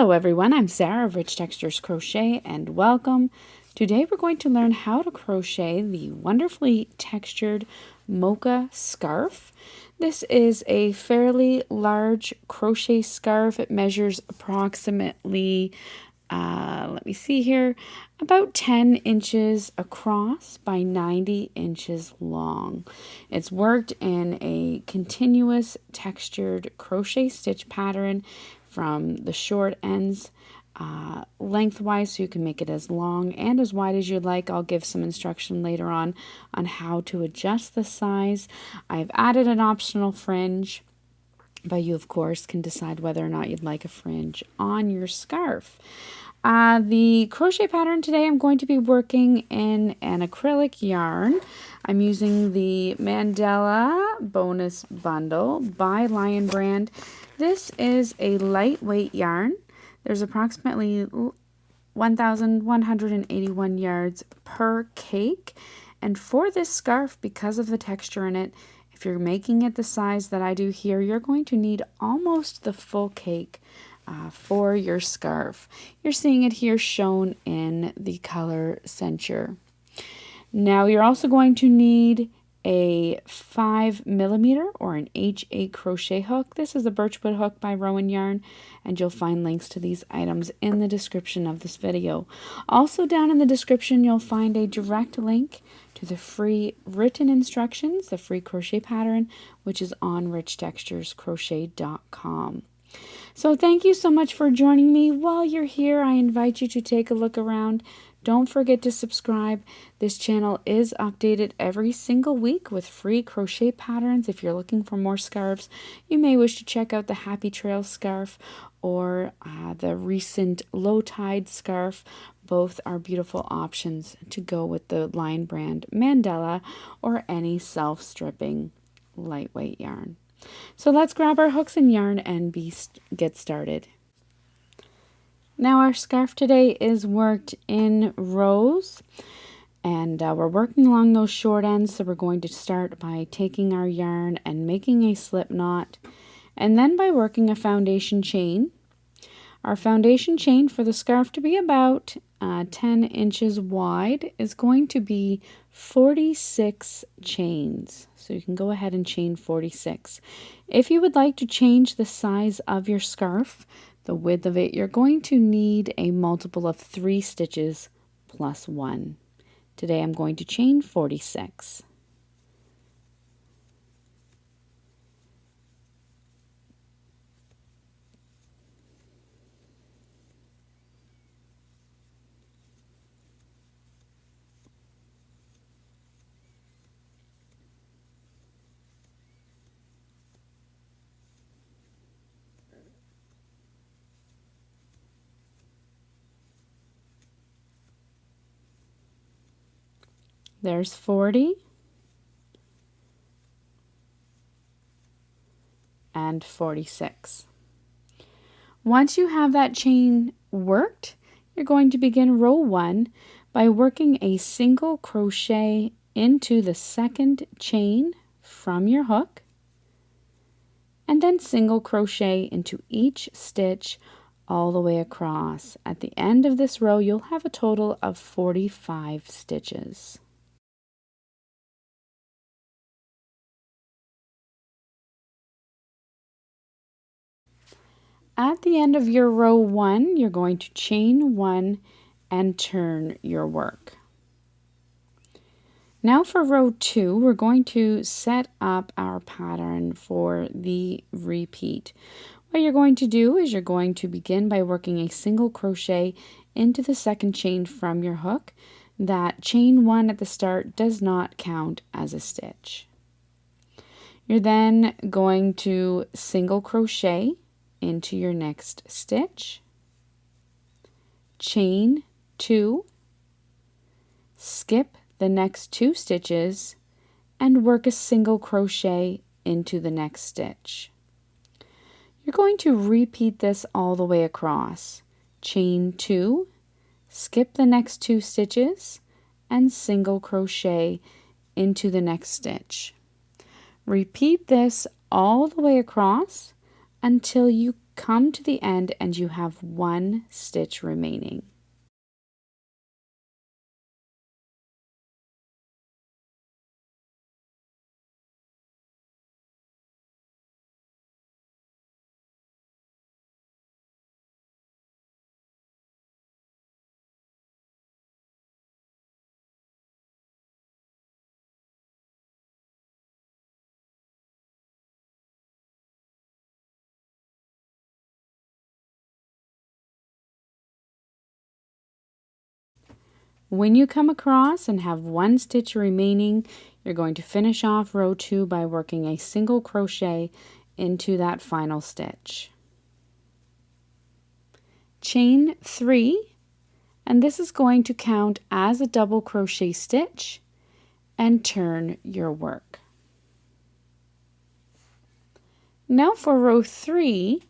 Hello everyone, I'm Sarah of Rich Textures Crochet and welcome. Today we're going to learn how to crochet the wonderfully textured Mocha Scarf. This is a fairly large crochet scarf. It measures approximately, let me see here, about 10 inches across by 90 inches long. It's worked in a continuous textured crochet stitch pattern from the short ends lengthwise, so you can make it as long and as wide as you'd like. I'll give some instruction later on how to adjust the size. I've added an optional fringe, but you of course can decide whether or not you'd like a fringe on your scarf. The crochet pattern today, I'm going to be working in an acrylic yarn. I'm using the Mandala Bonus Bundle by Lion Brand. This is a lightweight yarn. There's approximately 1,181 yards per cake. And for this scarf, because of the texture in it, if you're making it the size that I do here, you're going to need almost the full cake for your scarf. You're seeing it here shown in the color Centaur. Now you're also going to need a 5mm or an H8 crochet hook. This is a Birchwood hook by Rowan Yarn, and you'll find links to these items in the description of this video. Also down in the description you'll find a direct link to the free written instructions, the free crochet pattern, which is on richtexturescrochet.com. So thank you so much for joining me. While you're here, I invite you to take a look around. Don't forget to subscribe. This channel is updated every single week with free crochet patterns. If you're looking for more scarves, you may wish to check out the Happy Trail scarf or the recent Low Tide scarf. Both are beautiful options to go with the Lion Brand Mandala or any self-stripping lightweight yarn. So let's grab our hooks and yarn and get started. Now our scarf today is worked in rows, and we're working along those short ends, so we're going to start by taking our yarn and making a slip knot, and then by working a foundation chain. Our foundation chain for the scarf to be about 10 inches wide is going to be 46 chains. So you can go ahead and chain 46. If you would like to change the size of your scarf, the width of it, you're going to need a multiple of 3 stitches plus 1. Today I'm going to chain 46. There's 40 and 46. Once you have that chain worked, you're going to begin row 1 by working a single crochet into the second chain from your hook, and then single crochet into each stitch all the way across. At the end of this row, you'll have a total of 45 stitches. At the end of your row 1, you're going to chain 1 and turn your work. Now for row 2, we're going to set up our pattern for the repeat. What you're going to do is you're going to begin by working a single crochet into the second chain from your hook. That chain 1 at the start does not count as a stitch. You're then going to single crochet into your next stitch, chain 2, skip the next 2 stitches, and work a single crochet into the next stitch. You're going to repeat this all the way across. Chain 2, skip the next 2 stitches, and single crochet into the next stitch. Repeat this all the way across until you come to the end and you have 1 stitch remaining. When you come across and have 1 stitch remaining, you're going to finish off row 2 by working a single crochet into that final stitch. Chain 3, and this is going to count as a double crochet stitch, and turn your work. Now for row 3,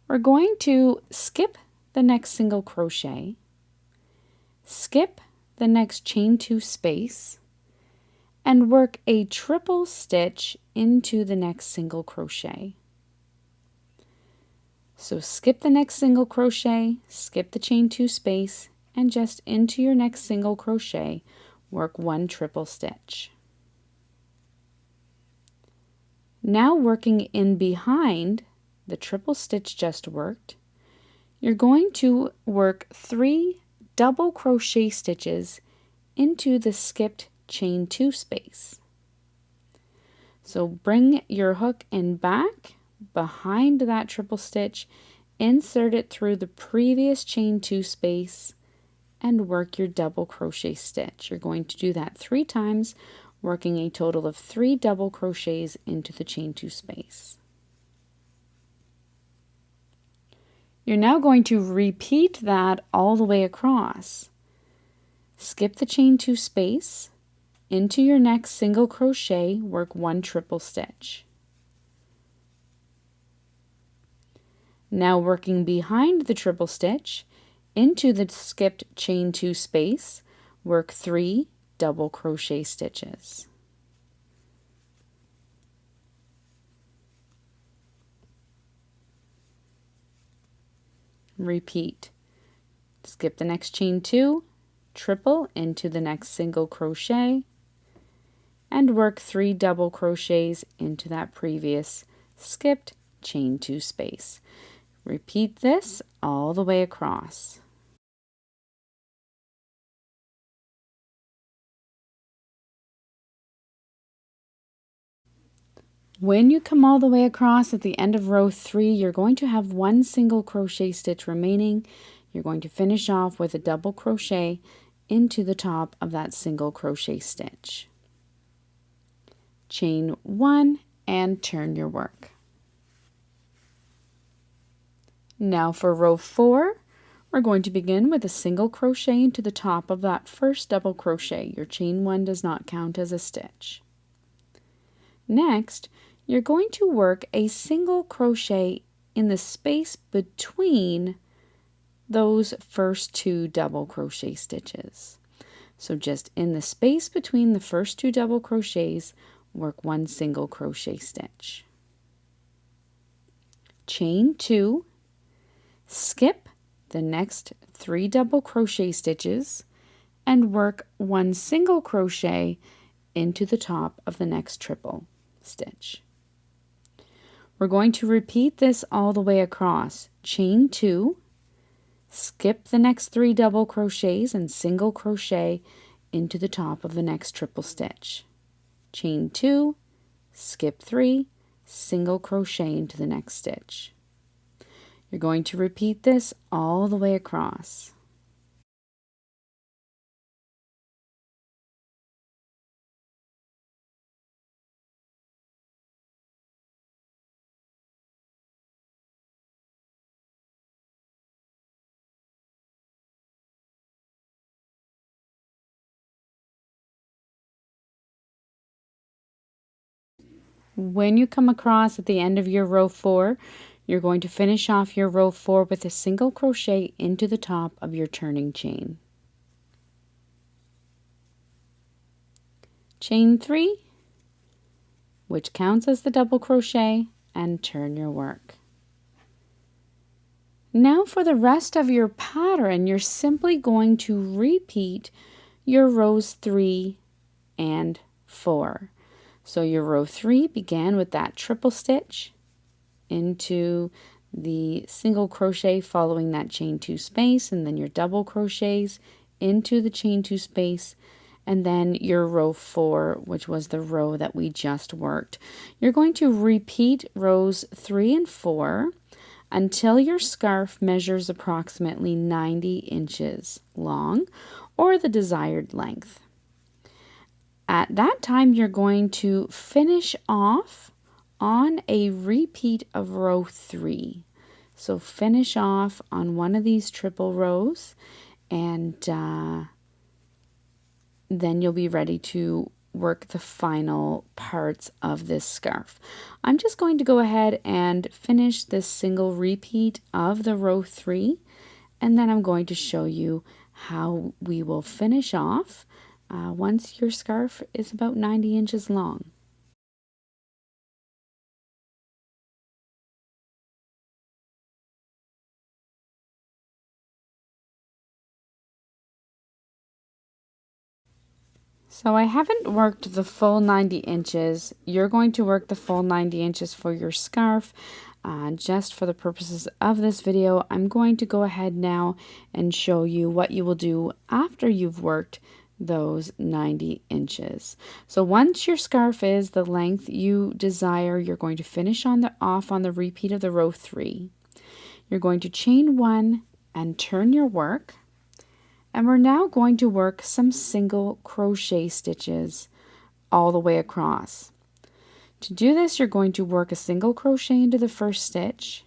we're going to skip the next single crochet, skip the next chain 2 space, and work a triple stitch into the next single crochet. So skip the next single crochet, skip the chain 2 space, and just into your next single crochet, work 1 triple stitch. Now working in behind the triple stitch just worked, you're going to work 3 double crochet stitches into the skipped chain 2 space. So bring your hook in back behind that triple stitch, insert it through the previous chain 2 space, and work your double crochet stitch. You're going to do that 3 times, working a total of 3 double crochets into the chain 2 space. You're now going to repeat that all the way across. Skip the chain 2 space, into your next single crochet, work 1 triple stitch. Now working behind the triple stitch, into the skipped chain 2 space, work 3 double crochet stitches. Repeat. Skip the next chain 2, triple into the next single crochet, and work 3 double crochets into that previous skipped chain 2 space. Repeat this all the way across. When you come all the way across at the end of row 3, you're going to have 1 single crochet stitch remaining. You're going to finish off with a double crochet into the top of that single crochet stitch. Chain 1 and turn your work. Now for row 4, we're going to begin with a single crochet into the top of that first double crochet. Your chain 1 does not count as a stitch. Next, you're going to work a single crochet in the space between those first 2 double crochet stitches. So just in the space between the first 2 double crochets, work 1 single crochet stitch. Chain 2, skip the next 3 double crochet stitches, and work 1 single crochet into the top of the next triple stitch. We're going to repeat this all the way across. Chain 2, skip the next 3 double crochets and single crochet into the top of the next triple stitch. Chain 2, skip 3, single crochet into the next stitch. You're going to repeat this all the way across. When you come across at the end of your row 4, you're going to finish off your row 4 with a single crochet into the top of your turning chain. Chain 3, which counts as the double crochet, and turn your work. Now for the rest of your pattern, you're simply going to repeat your rows 3 and 4. So your row 3 began with that triple stitch into the single crochet following that chain 2 space, and then your double crochets into the chain 2 space, and then your row 4, which was the row that we just worked. You're going to repeat rows 3 and 4 until your scarf measures approximately 90 inches long, or the desired length. At that time, you're going to finish off on a repeat of row 3. So finish off on one of these triple rows, and then you'll be ready to work the final parts of this scarf. I'm just going to go ahead and finish this single repeat of the row 3, and then I'm going to show you how we will finish off once your scarf is about 90 inches long. So I haven't worked the full 90 inches. You're going to work the full 90 inches for your scarf. Just for the purposes of this video, I'm going to go ahead now and show you what you will do after you've worked those 90 inches. So once your scarf is the length you desire, you're going to finish off on the repeat of the row 3. You're going to chain 1 and turn your work. And we're now going to work some single crochet stitches all the way across. To do this, you're going to work a single crochet into the first stitch,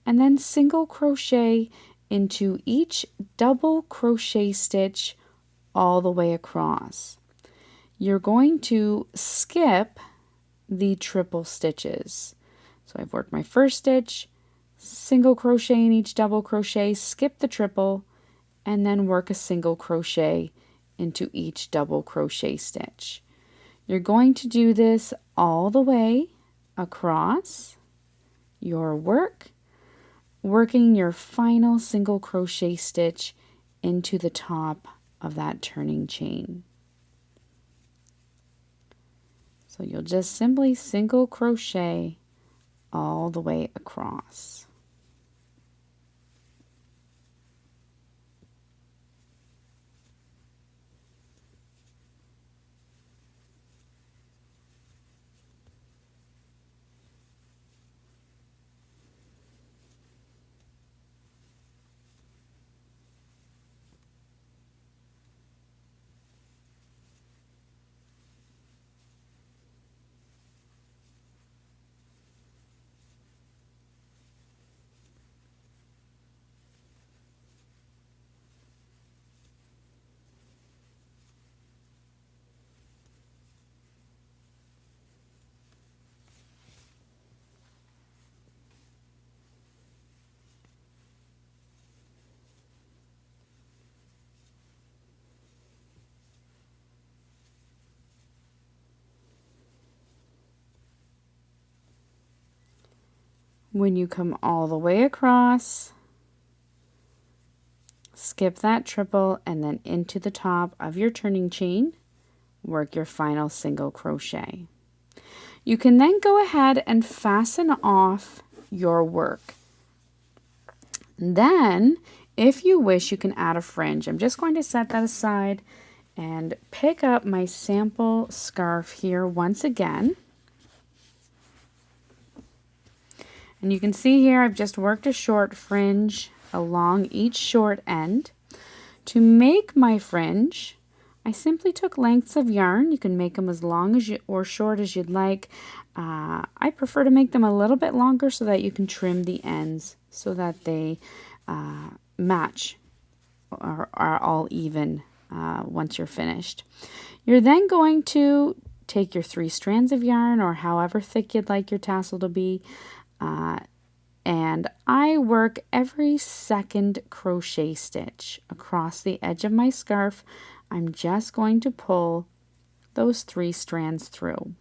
and then single crochet into each double crochet stitch all the way across. You're going to skip the triple stitches. So I've worked my first stitch, single crochet in each double crochet, skip the triple, and then work a single crochet into each double crochet stitch. You're going to do this all the way across your work, working your final single crochet stitch into the top of that turning chain. So you'll just simply single crochet all the way across. When you come all the way across, skip that triple and then into the top of your turning chain, work your final single crochet. You can then go ahead and fasten off your work. Then, if you wish, you can add a fringe. I'm just going to set that aside and pick up my sample scarf here once again. And you can see here I've just worked a short fringe along each short end. To make my fringe, I simply took lengths of yarn. You can make them as long as or short as you'd like. I prefer to make them a little bit longer so that you can trim the ends so that they match or are all even once you're finished. You're then going to take your 3 strands of yarn, or however thick you'd like your tassel to be, and I work every second crochet stitch across the edge of my scarf. I'm just going to pull those 3 strands through.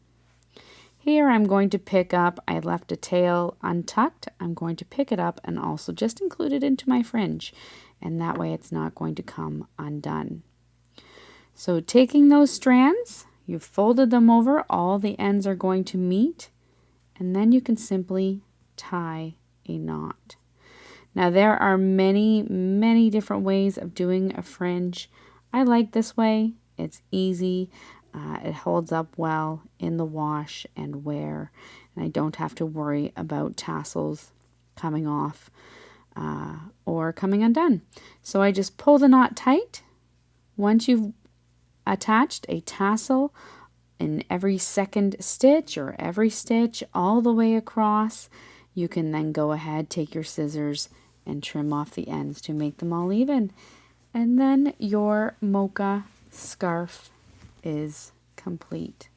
Here I'm going to pick up, I left a tail untucked. I'm going to pick it up and also just include it into my fringe. And that way it's not going to come undone. So taking those strands, you've folded them over, all the ends are going to meet, and then you can simply tie a knot. Now there are many, many different ways of doing a fringe. I like this way. It's easy. It holds up well in the wash and wear, and I don't have to worry about tassels coming off or coming undone. So I just pull the knot tight. Once you've attached a tassel in every second stitch or every stitch all the way across, you can then go ahead, take your scissors and trim off the ends to make them all even. And then your mocha scarf is complete.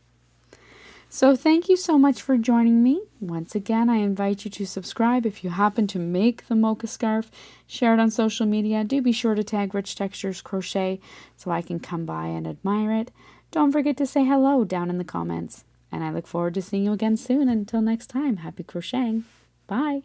So thank you so much for joining me. Once again, I invite you to subscribe. If you happen to make the mocha scarf, share it on social media. Do be sure to tag Rich Textures Crochet so I can come by and admire it. Don't forget to say hello down in the comments. And I look forward to seeing you again soon. Until next time, happy crocheting. Bye.